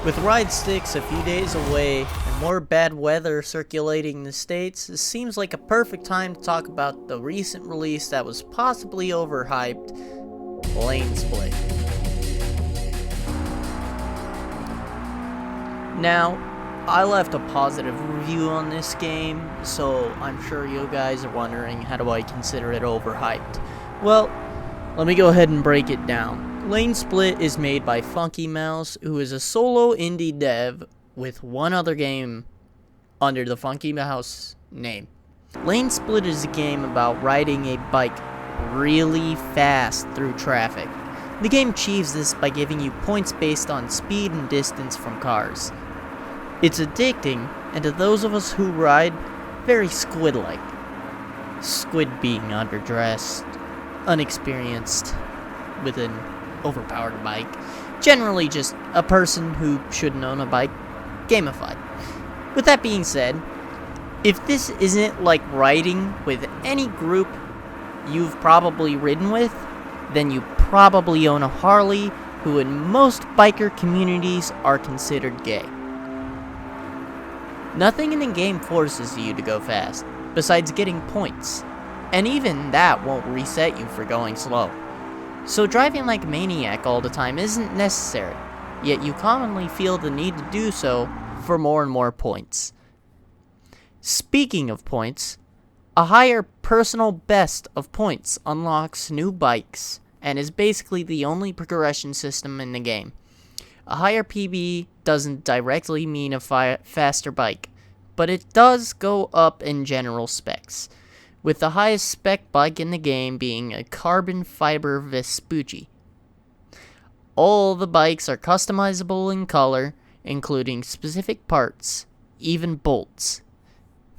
With ride sticks a few days away and more bad weather circulating the states, it seems like a perfect time to talk about the recent release that was possibly overhyped, Lanesplit. Now, I left a positive review on this game, so I'm sure you guys are wondering, how do I consider it overhyped? Well, let me go ahead and break it down. Lanesplit is made by Funky Mouse, who is a solo indie dev with one other game under the Funky Mouse name. Lanesplit is a game about riding a bike really fast through traffic. The game achieves this by giving you points based on speed and distance from cars. It's addicting, and to those of us who ride, very squid-like. Squid being underdressed, unexperienced, with an overpowered bike. Generally just a person who shouldn't own a bike, gamified. With that being said, if this isn't like riding with any group you've probably ridden with, then you probably own a Harley, who in most biker communities are considered gay. Nothing in the game forces you to go fast, besides getting points, and even that won't reset you for going slow. So driving like a maniac all the time isn't necessary, yet you commonly feel the need to do so for more and more points. Speaking of points, a higher personal best of points unlocks new bikes, and is basically the only progression system in the game. A higher PB doesn't directly mean a faster bike, but it does go up in general specs, with the highest spec bike in the game being a carbon fiber Vespucci. All the bikes are customizable in color, including specific parts, even bolts.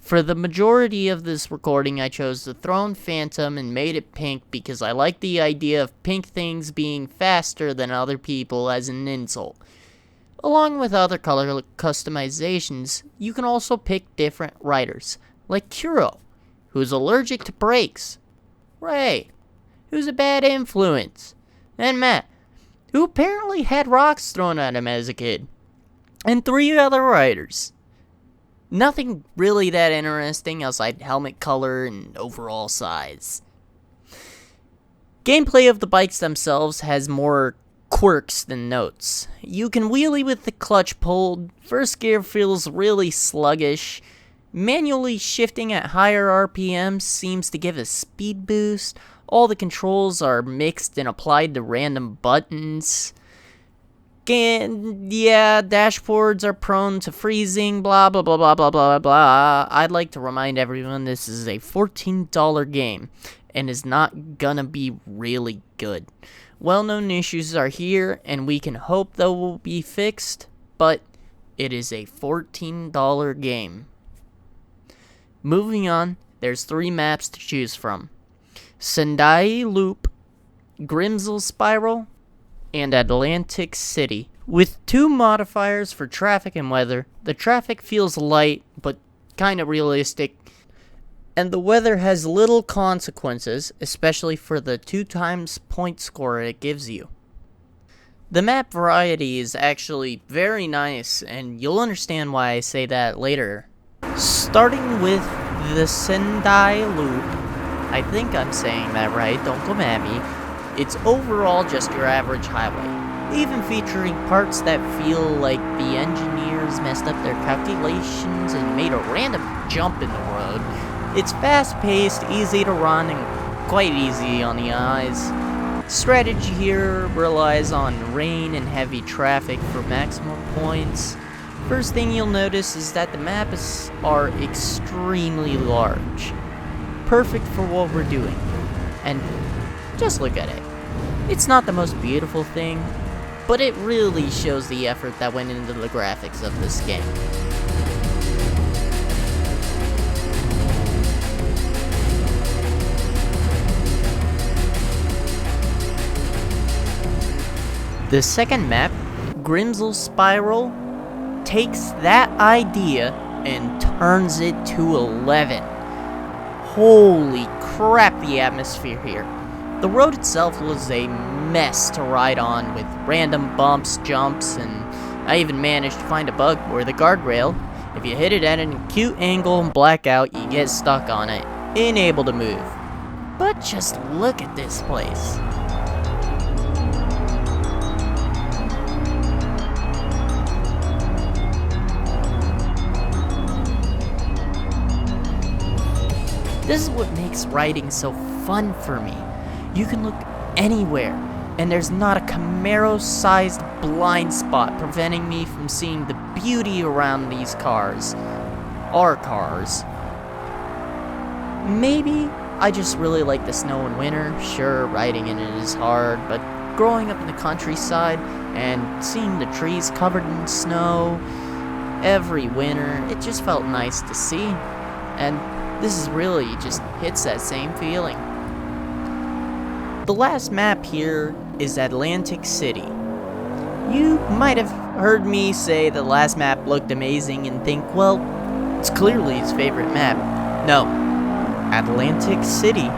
For the majority of this recording, I chose the Throne Phantom and made it pink because I like the idea of pink things being faster than other people as an insult. Along with other color customizations, you can also pick different riders, like Kuro, who's allergic to brakes, Ray, who's a bad influence, and Matt, who apparently had rocks thrown at him as a kid, and 3 other riders. Nothing really that interesting outside helmet color and overall size. Gameplay of the bikes themselves has more quirks than notes. You can wheelie with the clutch pulled, first gear feels really sluggish, manually shifting at higher RPMs seems to give a speed boost, all the controls are mixed and applied to random buttons. Dashboards are prone to freezing, blah blah blah blah blah blah blah. I'd like to remind everyone this is a $14 game, and is not gonna be really good. Well-known issues are here, and we can hope they will be fixed, but it is a $14 game. Moving on, there's 3 maps to choose from: Sendai Loop, Grimsel Spiral, and Atlantic City. With 2 modifiers for traffic and weather, the traffic feels light but kinda realistic, and the weather has little consequences, especially for the 2 times point score it gives you. The map variety is actually very nice, and you'll understand why I say that later. Starting with the Sendai Loop, I think I'm saying that right, don't come at me. It's overall just your average highway, even featuring parts that feel like the engineers messed up their calculations and made a random jump in the road. It's fast-paced, easy to run, and quite easy on the eyes. Strategy here relies on rain and heavy traffic for maximum points. First thing you'll notice is that the maps are extremely large. Perfect for what we're doing. And just look at it. It's not the most beautiful thing, but it really shows the effort that went into the graphics of this game. The second map, Grimsel Spiral, takes that idea and turns it to 11. Holy crap, the atmosphere here. The road itself was a mess to ride on, with random bumps, jumps, and I even managed to find a bug where the guardrail, if you hit it at an acute angle and black out, you get stuck on it, unable to move. But just look at this place. This is what makes riding so fun for me. You can look anywhere, and there's not a Camaro-sized blind spot preventing me from seeing the beauty around these cars. Our cars. Maybe I just really like the snow in winter. Sure, riding in it is hard, but growing up in the countryside and seeing the trees covered in snow every winter, it just felt nice to see. And this is really just hits that same feeling. The last map here is Atlantic City. You might have heard me say the last map looked amazing and think, well, it's clearly his favorite map. No, Atlantic City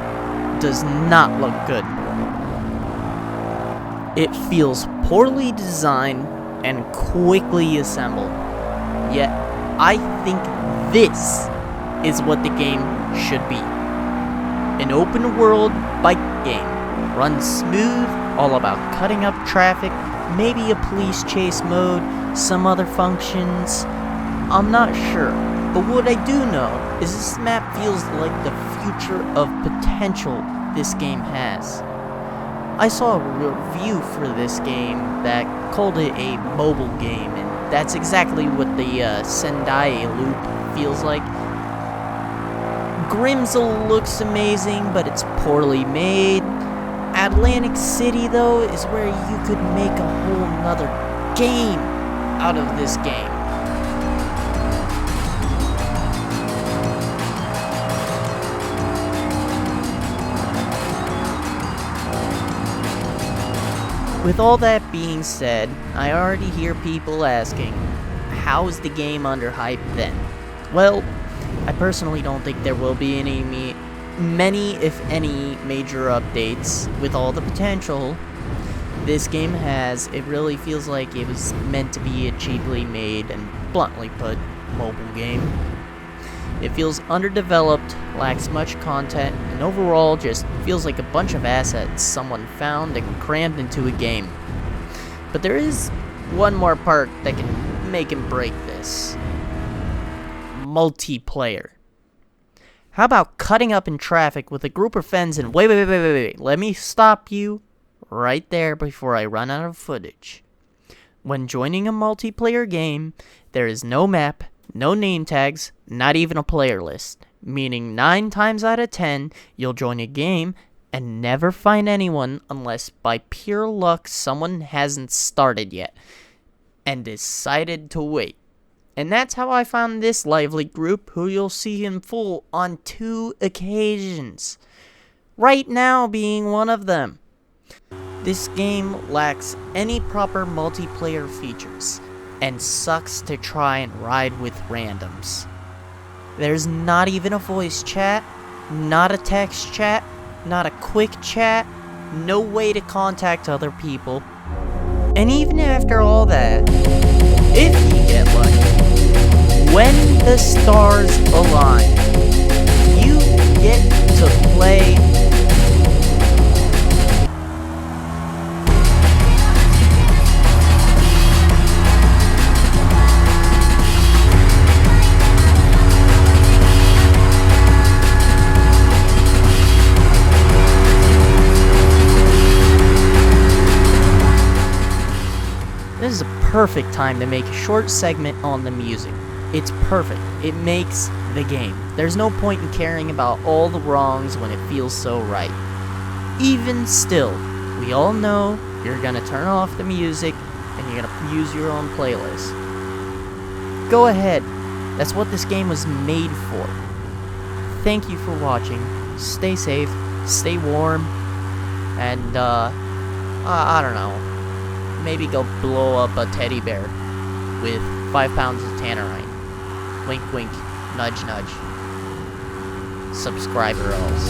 does not look good. It feels poorly designed and quickly assembled. Yet, I think this is what the game should be. An open world bike game. Runs smooth, all about cutting up traffic, maybe a police chase mode, some other functions. I'm not sure, but what I do know is this map feels like the future of potential this game has. I saw a review for this game that called it a mobile game, and that's exactly what the Sendai loop feels like. Grimsel looks amazing, but it's poorly made. Atlantic City, though, is where you could make a whole nother game out of this game. With all that being said, I already hear people asking, how is the game underhyped then? Well, I personally don't think there will be many, if any, major updates. With all the potential this game has, it really feels like it was meant to be a cheaply made and, bluntly put, mobile game. It feels underdeveloped, lacks much content, and overall just feels like a bunch of assets someone found and crammed into a game. But there is one more part that can make and break this. Multiplayer. How about cutting up in traffic with a group of friends and wait, let me stop you right there before I run out of footage. When joining a multiplayer game, there is no map, no name tags, not even a player list, meaning 9 times out of 10, you'll join a game and never find anyone unless by pure luck someone hasn't started yet and decided to wait. And that's how I found this lively group, who you'll see in full on 2 occasions. Right now being one of them. This game lacks any proper multiplayer features, and sucks to try and ride with randoms. There's not even a voice chat, not a text chat, not a quick chat, no way to contact other people. And even after all that, if you get lucky, when the stars align, you get to play This is a perfect time to make a short segment on the music. It's perfect. It makes the game. There's no point in caring about all the wrongs when it feels so right. Even still, we all know you're gonna turn off the music and you're gonna use your own playlist. Go ahead. That's what this game was made for. Thank you for watching. Stay safe, stay warm, and I don't know. Maybe go blow up a teddy bear with 5 pounds of tannerite. Wink wink, nudge nudge. Subscriber-alls.